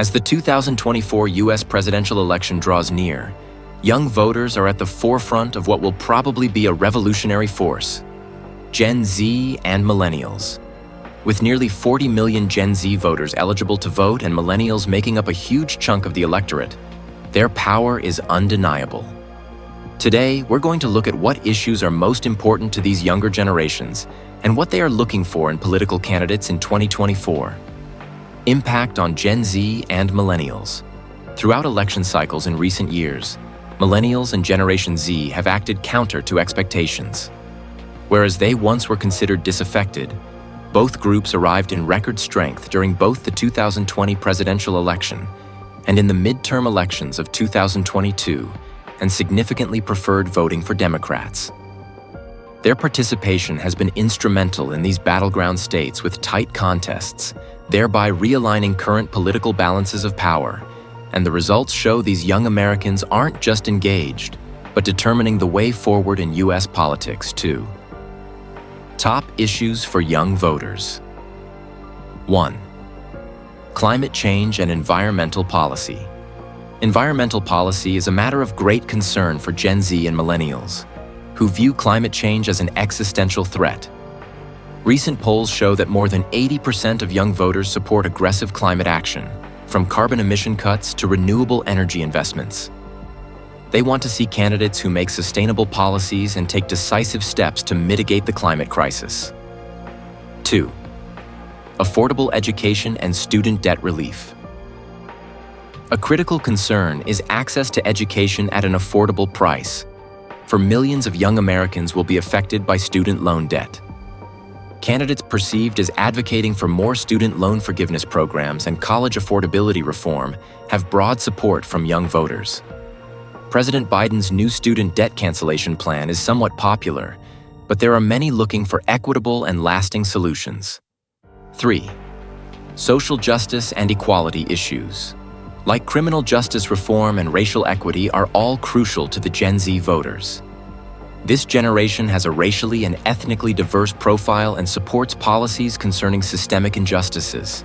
As the 2024 U.S. presidential election draws near, young voters are at the forefront of what will probably be a revolutionary force: Gen Z and Millennials. With nearly 40 million Gen Z voters eligible to vote and Millennials making up a huge chunk of the electorate, their power is undeniable. Today, we're going to look at what issues are most important to these younger generations and what they are looking for in political candidates in 2024. Impact on Gen Z and Millennials. Throughout election cycles in recent years, Millennials and Generation Z have acted counter to expectations. Whereas they once were considered disaffected, both groups arrived in record strength during both the 2020 presidential election and in the midterm elections of 2022, and significantly preferred voting for Democrats. Their participation has been instrumental in these battleground states with tight contests, thereby realigning current political balances of power, and the results show these young Americans aren't just engaged, but determining the way forward in U.S. politics too. Top issues for young voters. 1. Climate change and environmental policy. Environmental policy is a matter of great concern for Gen Z and Millennials, who view climate change as an existential threat. Recent polls show that more than 80% of young voters support aggressive climate action, from carbon emission cuts to renewable energy investments. They want to see candidates who make sustainable policies and take decisive steps to mitigate the climate crisis. 2. Affordable education and student debt relief. A critical concern is access to education at an affordable price, for millions of young Americans will be affected by student loan debt. Candidates perceived as advocating for more student loan forgiveness programs and college affordability reform have broad support from young voters. President Biden's new student debt cancellation plan is somewhat popular, but there are many looking for equitable and lasting solutions. 3. Social justice and equality issues. Like criminal justice reform and racial equity are all crucial to the Gen Z voters. This generation has a racially and ethnically diverse profile and supports policies concerning systemic injustices.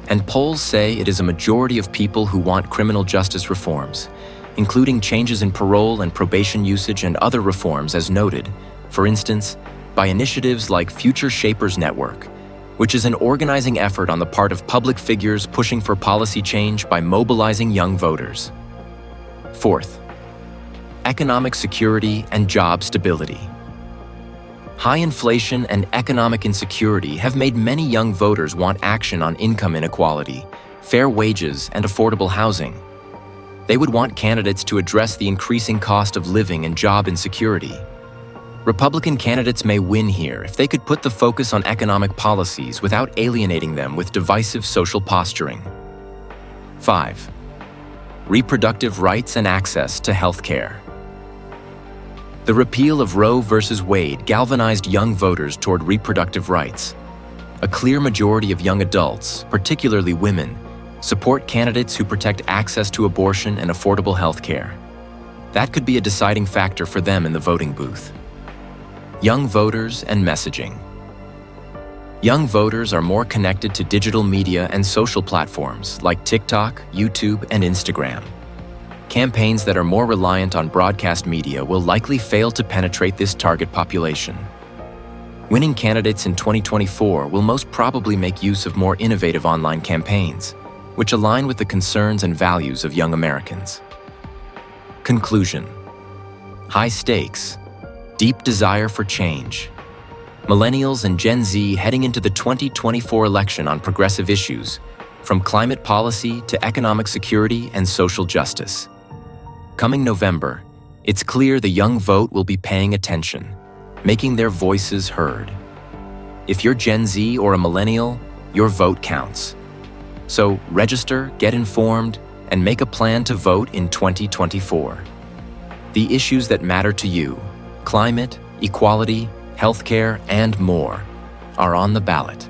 And polls say it is a majority of people who want criminal justice reforms, including changes in parole and probation usage and other reforms as noted, for instance, by initiatives like Future Shapers Network, which is an organizing effort on the part of public figures pushing for policy change by mobilizing young voters. 4th, economic security and job stability. High inflation and economic insecurity have made many young voters want action on income inequality, fair wages, and affordable housing. They would want candidates to address the increasing cost of living and job insecurity. Republican candidates may win here if they could put the focus on economic policies without alienating them with divisive social posturing. 5. Reproductive rights and access to health care. The repeal of Roe v. Wade galvanized young voters toward reproductive rights. A clear majority of young adults, particularly women, support candidates who protect access to abortion and affordable health care. That could be a deciding factor for them in the voting booth. Young voters and messaging. Young voters are more connected to digital media and social platforms like TikTok, YouTube, and Instagram. Campaigns that are more reliant on broadcast media will likely fail to penetrate this target population. Winning candidates in 2024 will most probably make use of more innovative online campaigns, which align with the concerns and values of young Americans. Conclusion. High stakes, deep desire for change. Millennials and Gen Z heading into the 2024 election on progressive issues, from climate policy to economic security and social justice. Coming November, it's clear the young vote will be paying attention, making their voices heard. If you're Gen Z or a millennial, your vote counts. So register, get informed, and make a plan to vote in 2024. The issues that matter to you, climate, equality, healthcare, and more, are on the ballot.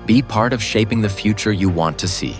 Be part of shaping the future you want to see.